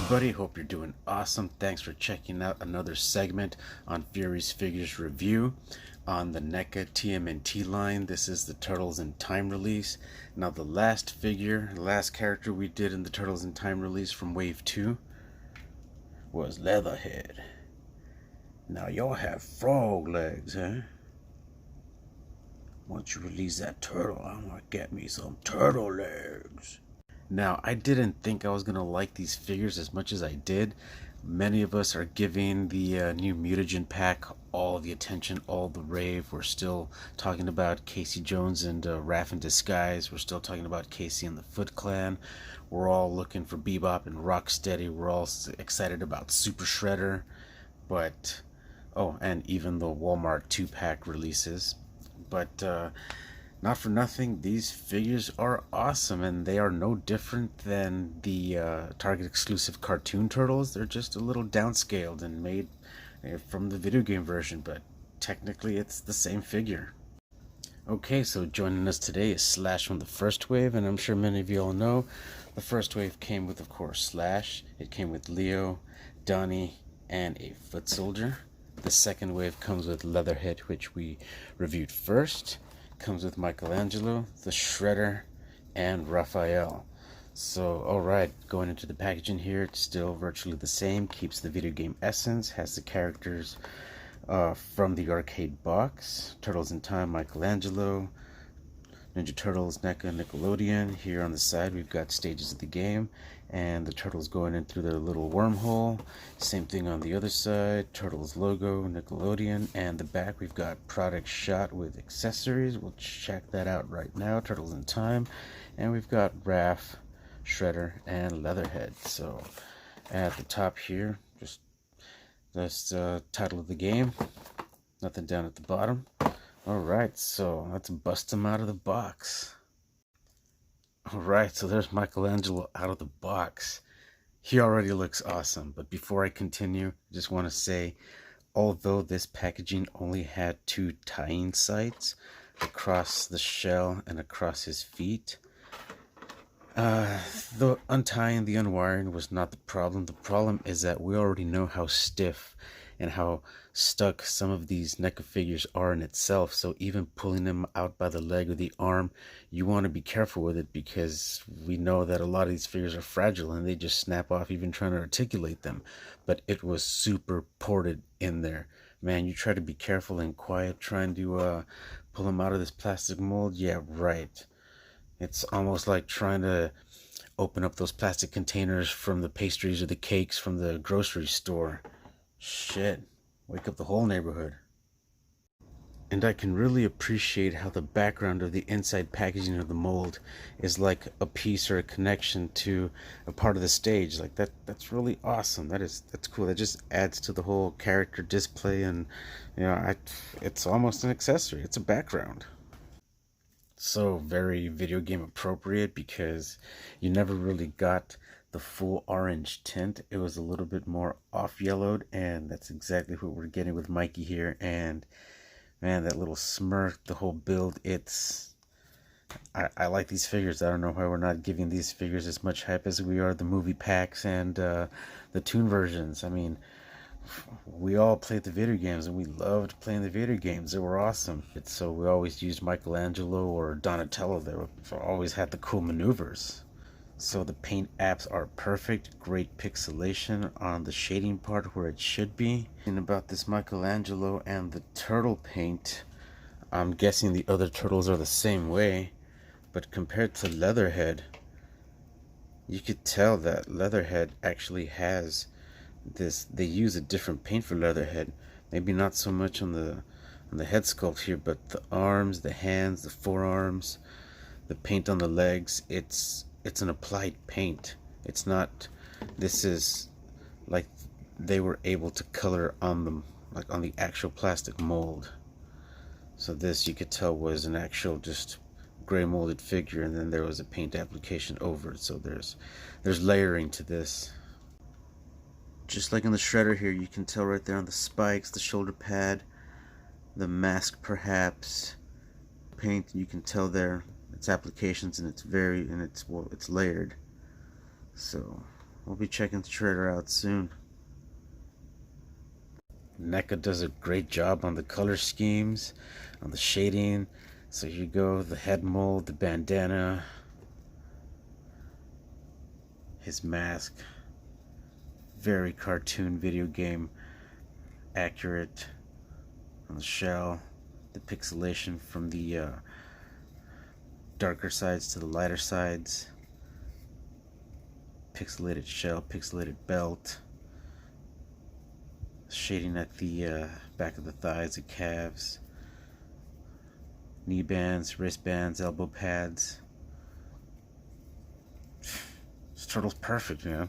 everybody, hope you're doing awesome. Thanks for checking out another segment on Fury's Figures Review on the NECA TMNT line. This is the Turtles in Time release. Now the last character we did in the Turtles in Time release from Wave 2 was Leatherhead. Now y'all have frog legs, huh? Once you release that turtle, I'm gonna get me some turtle legs. Now, I didn't think I was going to like these figures as much as I did. Many of us are giving the new Mutagen pack all the attention, all the rave. We're still talking about Casey Jones and Raph in Disguise. We're still talking about Casey and the Foot Clan. We're all looking for Bebop and Rocksteady. We're all excited about Super Shredder. But, oh, and even the Walmart 2-pack releases. But, not for nothing, these figures are awesome, and they are no different than the Target exclusive cartoon Turtles. They're just a little downscaled and made from the video game version, but technically it's the same figure. Okay, so joining us today is Slash from the first wave, and I'm sure many of you all know the first wave came with, of course, Slash. It came with Leo, Donnie, and a Foot Soldier. The second wave comes with Leatherhead, which we reviewed first. Comes with Michaelangelo, the Shredder, and Raphael. So, alright, going into the packaging here, it's still virtually the same, keeps the video game essence, has the characters from the arcade box. Turtles in Time, Michaelangelo, Ninja Turtles, NECA, Nickelodeon. Here on the side we've got stages of the game, and the Turtles going in through their little wormhole. Same thing on the other side, Turtles logo, Nickelodeon, and the back we've got product shot with accessories. We'll check that out right now, Turtles in Time. And we've got Raph, Shredder, and Leatherhead. So at the top here, just that's the title of the game, nothing down at the bottom. Alright, so let's bust him out of the box. Alright, so there's Michaelangelo out of the box. He already looks awesome, but before I continue, I just want to say, although this packaging only had 2 tying sites across the shell and across his feet, the untying, the unwiring was not the problem. The problem is that we already know how stiff and how stuck some of these NECA figures are in itself. So even pulling them out by the leg or the arm, you want to be careful with it, because we know that a lot of these figures are fragile and they just snap off even trying to articulate them. But it was super ported in there. Man, you try to be careful and quiet trying to pull them out of this plastic mold. Yeah, right. It's almost like trying to open up those plastic containers from the pastries or the cakes from the grocery store. Shit, wake up the whole neighborhood. And I can really appreciate how the background of the inside packaging of the mold is like a piece or a connection to a part of the stage. Like that's really awesome. That's cool. That just adds to the whole character display, and it's almost an accessory. It's a background. So very video game appropriate, because you never really got the full orange tint. It was a little bit more off yellowed, and that's exactly what we're getting with Mikey here. And man, that little smirk, the whole build, I like these figures. I don't know why we're not giving these figures as much hype as we are the movie packs and the toon versions. I mean, we all played the video games and we loved playing the video games. They were awesome. So we always used Michaelangelo or Donatello. They always had the cool maneuvers. So the paint apps are perfect, great pixelation on the shading part where it should be. And about this Michaelangelo and the turtle paint, I'm guessing the other turtles are the same way, but compared to Leatherhead, you could tell that Leatherhead actually has this. They use a different paint for Leatherhead. Maybe not so much on the head sculpt here, but the arms, the hands, the forearms, the paint on the legs, it's an applied paint. It's not, this is like they were able to color on them, like on the actual plastic mold. So this, you could tell, was an actual just gray molded figure, and then there was a paint application over it. So there's layering to this. Just like in the Shredder here, you can tell right there on the spikes, the shoulder pad, the mask perhaps, paint, you can tell there its applications, and it's layered. So We'll be checking the trailer out soon. NECA does a great job on the color schemes, on the shading. So here you go, the head mold, the bandana, his mask. Very cartoon video game accurate on the shell. The pixelation from the darker sides to the lighter sides. Pixelated shell, pixelated belt. Shading at the back of the thighs, the calves. Knee bands, wristbands, elbow pads. This turtle's perfect, man.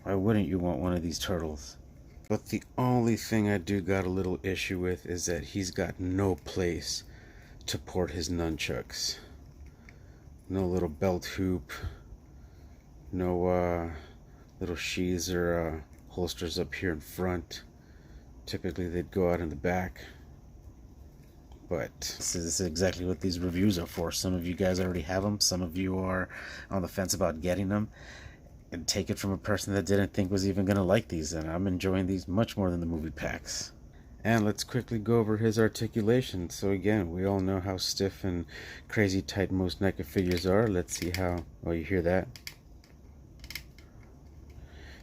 Why wouldn't you want one of these turtles? But the only thing I do got a little issue with is that he's got no place to port his nunchucks. No little belt hoop. No little sheaths or holsters up here in front. Typically they'd go out in the back. But this is exactly what these reviews are for. Some of you guys already have them. Some of you are on the fence about getting them. And take it from a person that didn't think was even going to like these. And I'm enjoying these much more than the movie packs. And let's quickly go over his articulation. So again, we all know how stiff and crazy tight most NECA figures are. Let's see how... Oh, you hear that?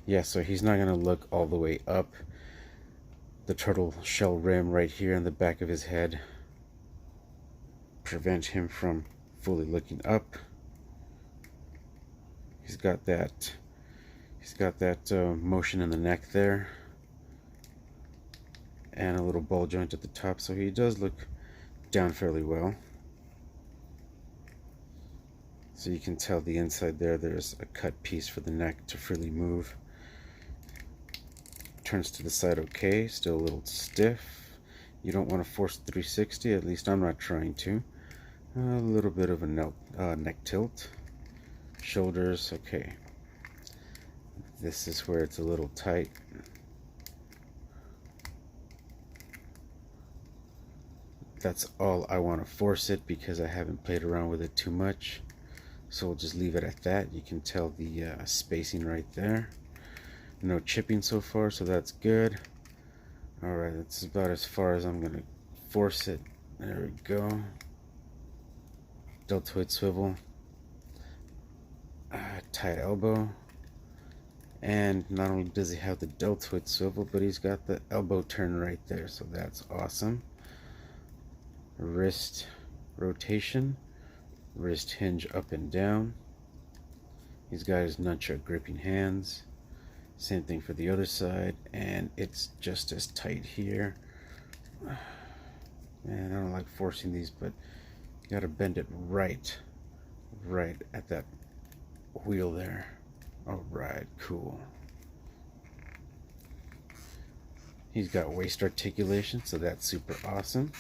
Yeah, so he's not going to look all the way up. The turtle shell rim right here in the back of his head prevent him from fully looking up. He's got that motion in the neck there, and a little ball joint at the top, so he does look down fairly well. So you can tell the inside there's a cut piece for the neck to freely move. Turns to the side okay, still a little stiff. You don't want to force 360, at least I'm not trying to. A little bit of a neck tilt. Shoulders, okay. This is where it's a little tight. That's all I want to force it because I haven't played around with it too much. So we'll just leave it at that. You can tell the spacing right there. No chipping so far, so that's good. Alright, that's about as far as I'm going to force it. There we go. Deltoid swivel. Tight elbow. And not only does he have the deltoid swivel, but he's got the elbow turn right there, so that's awesome. Wrist rotation. Wrist hinge up and down. He's got his nunchuck gripping hands. Same thing for the other side, and it's just as tight here. Man, I don't like forcing these, but you gotta bend it right at that wheel there. Alright, cool. He's got waist articulation, so that's super awesome.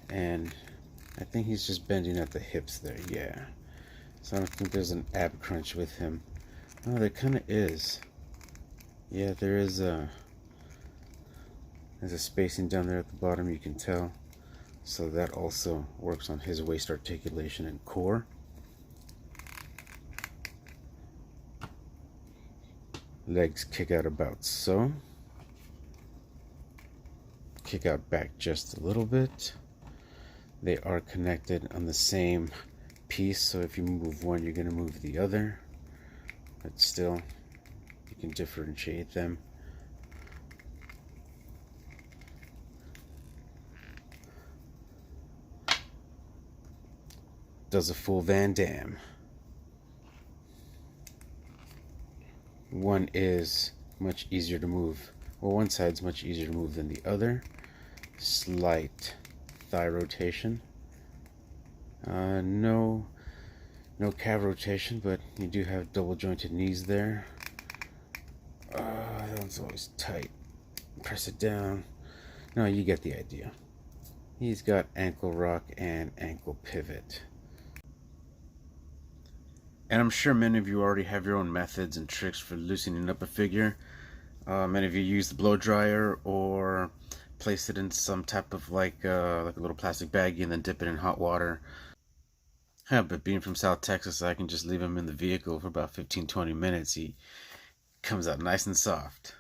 And I think he's just bending at the hips there, yeah. So I don't think there's an ab crunch with him. Oh, there kind of is. Yeah, there's a spacing down there at the bottom, you can tell. So that also works on his waist articulation and core. Legs kick out about so. Kick out back just a little bit. They are connected on the same piece, so if you move one, you're going to move the other. But still, you can differentiate them. Does a full Van Damme. One is much easier to move. Well, one side's much easier to move than the other. Slight thigh rotation. No calf rotation, but you do have double jointed knees there. That one's always tight. Press it down. No, you get the idea. He's got ankle rock and ankle pivot. And I'm sure many of you already have your own methods and tricks for loosening up a figure. Many of you use the blow dryer or place it in some type of like a little plastic baggie and then dip it in hot water. Yeah, but being from South Texas, I can just leave him in the vehicle for about 15-20 minutes. He Comes out nice and soft.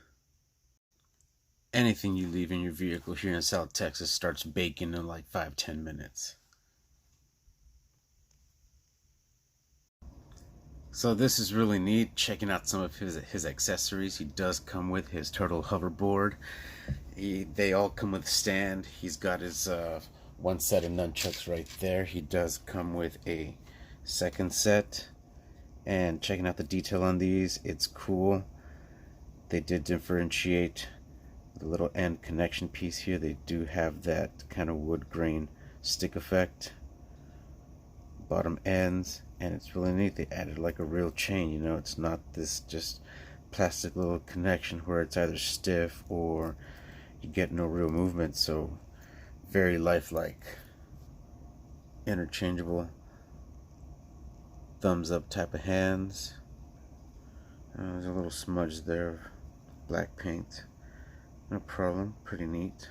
Anything you leave in your vehicle here in South Texas starts baking in like 5-10 minutes. So this is really neat, checking out some of his accessories. He does come with his turtle hoverboard. They all come with a stand. He's got his one set of nunchucks right there. He does come with a second set. And checking out the detail on these, it's cool. They did differentiate the little end connection piece here. They do have that kind of wood grain stick effect. Bottom ends, and it's really neat. They added like a real chain, you know. It's not this just plastic little connection where it's either stiff or you get no real movement. So very lifelike. Interchangeable thumbs up type of hands. There's a little smudge there of black paint. No problem, pretty neat.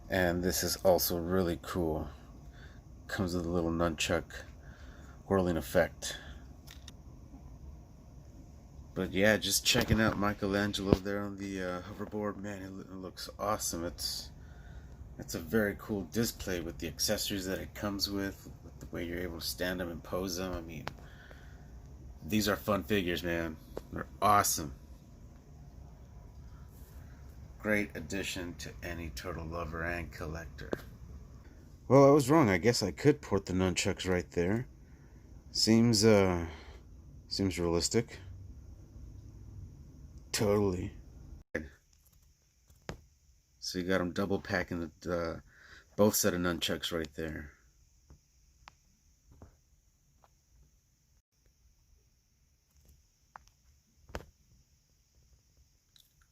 And this is also really cool. Comes with a little nunchuck whirling effect. But yeah, just checking out Michaelangelo there on the hoverboard. Man, it looks awesome. It's a very cool display with the accessories that it comes with the way you're able to stand them and pose them. I mean, these are fun figures, man. They're awesome. Great addition to any turtle lover and collector. Well, I was wrong. I guess I could port the nunchucks right there. Seems realistic. Totally. So you got them double packing the both set of nunchucks right there.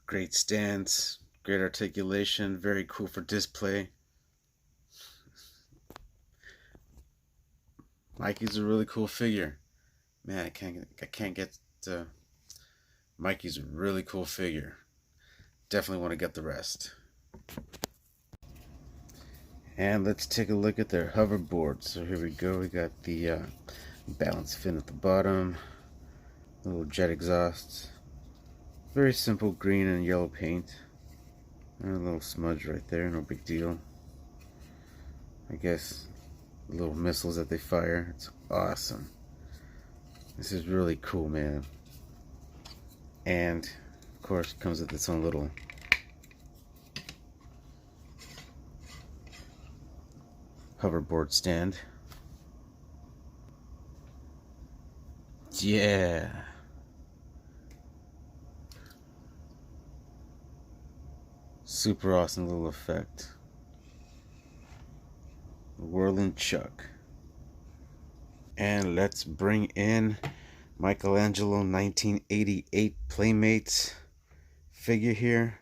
Great stance, great articulation, very cool for display. Mikey's a really cool figure. Man, I can't get Mikey's a really cool figure. Definitely want to get the rest. And let's take a look at their hoverboard. So here we go. We got the balance fin at the bottom, little jet exhausts, very simple green and yellow paint, and a little smudge right there. No big deal. I guess the little missiles that they fire. It's awesome. This is really cool, man. And of course, it comes with its own little hoverboard stand. Yeah. Super awesome little effect. Whirling Chuck. And let's bring in Michaelangelo 1988 Playmates figure here.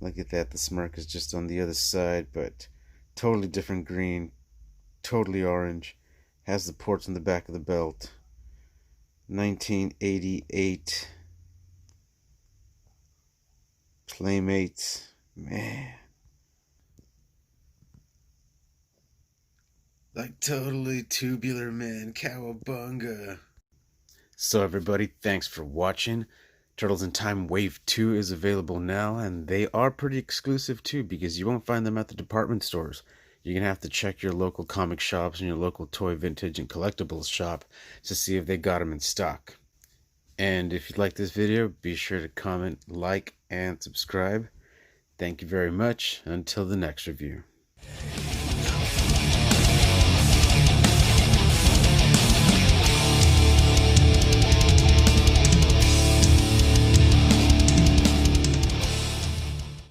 Look at that, the smirk is just on the other side, but totally different green, totally orange. Has the ports on the back of the belt. 1988 Playmates. Man. Like totally tubular, man. Cowabunga. So everybody, thanks for watching. Turtles in Time Wave 2 is available now, and they are pretty exclusive too, because you won't find them at the department stores. You're going to have to check your local comic shops and your local toy, vintage, and collectibles shop to see if they got them in stock. And if you like this video, be sure to comment, like, and subscribe. Thank you very much. Until the next review.